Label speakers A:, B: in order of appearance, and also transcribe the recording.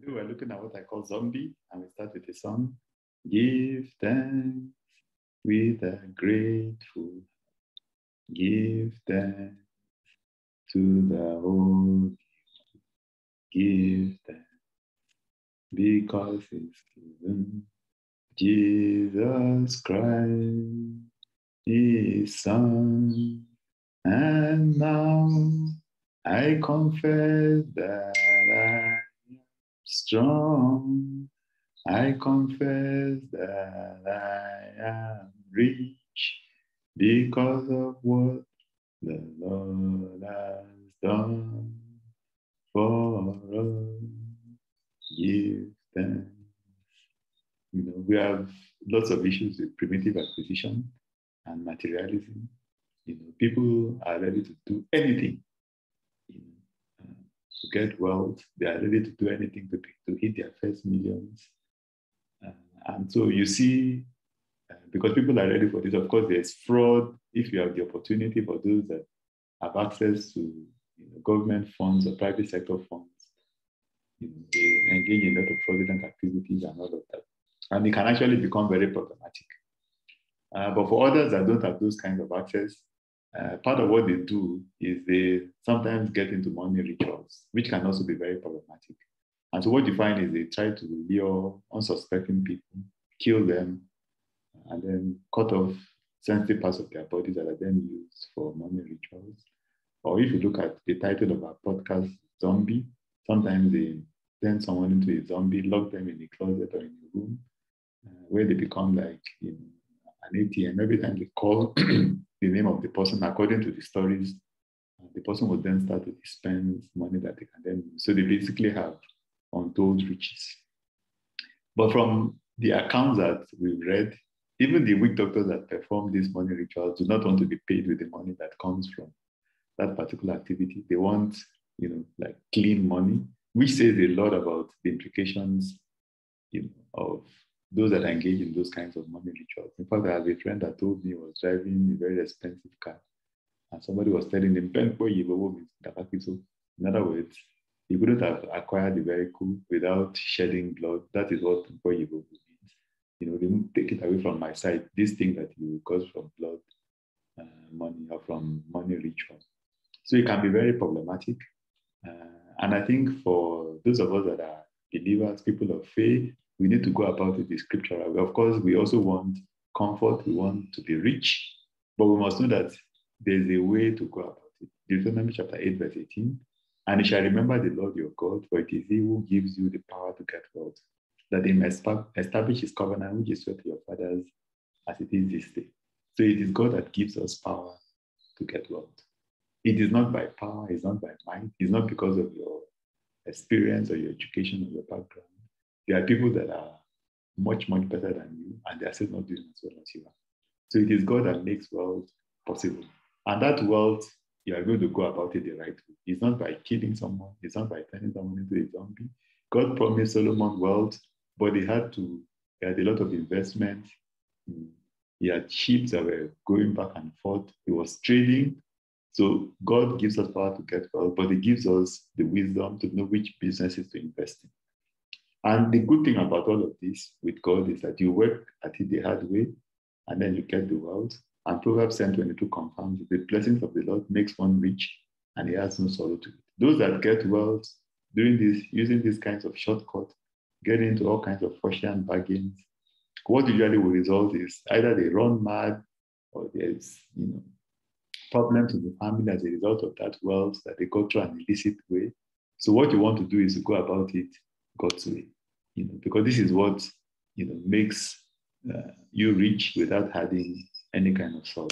A: Today we're looking at what I call zombie, and we start with a song. Give thanks with a grateful. Give thanks to the Holy. Give thanks because it's given. Jesus Christ, His Son. And now I confess that I am strong. I confess that I am rich because of what the Lord has done for us. Give thanks. We have lots of issues with primitive acquisition and materialism. People are ready to do anything to get wealth. They are ready to do anything to hit their first millions. And so you see, because people are ready for this, of course, there's fraud if you have the opportunity for those that have access to government funds or private sector funds. They engage in a lot of fraudulent activities and all of that. And it can actually become very problematic. But for others that don't have those kinds of access, part of what they do is they sometimes get into money rituals, which can also be very problematic. And so what you find is they try to lure unsuspecting people, kill them, and then cut off sensitive parts of their bodies that are then used for money rituals. Or if you look at the title of our podcast, Zombie, sometimes they turn someone into a zombie, lock them in a closet or in a room, where they become like an ATM. Every time they call the name of the person, according to the stories, the person will then start to dispense money that they can then use. So they basically have untold riches. But from the accounts that we've read, even the witch doctors that perform these money rituals do not want to be paid with the money that comes from that particular activity. They want, like clean money, which says a lot about the implications, of those that engage in those kinds of money rituals. In fact, I have a friend that told me he was driving a very expensive car, and somebody was telling him, in other words, he couldn't have acquired the vehicle without shedding blood. That is what means. They take it away from my side, this thing that you got from blood money or from money ritual. So it can be very problematic. And I think for those of us that are believers, people of faith, we need to go about it the scriptural way. Of course, we also want comfort. We want to be rich, but we must know that there's a way to go about it. Deuteronomy chapter 8, verse 18. And you shall remember the Lord your God, for it is he who gives you the power to get wealth, that he may establish his covenant, which is swear to your fathers, as it is this day. So it is God that gives us power to get wealth. It is not by power, it's not by might, it's not because of your experience or your education or your background. There are people that are much, much better than you, and they are still not doing as well as you are. So it is God that makes wealth possible. And that wealth, you are going to go about it the right way. It's not by killing someone, it's not by turning someone into a zombie. God promised Solomon wealth, but he had a lot of investment. He had ships that were going back and forth. He was trading. So God gives us power to get wealth, but he gives us the wisdom to know which businesses to invest in. And the good thing about all of this with God is that you work at it the hard way, and then you get the wealth. And Proverbs 10:22 confirms the blessings of the Lord makes one rich, and he has no sorrow to it. Those that get wealth doing this, using these kinds of shortcuts, get into all kinds of Russian bargains, what usually will result is either they run mad or there's problems in the family as a result of that wealth that they got through an illicit way. So what you want to do is to go about it God's way, because this is what makes you rich without having any kind of sorrow.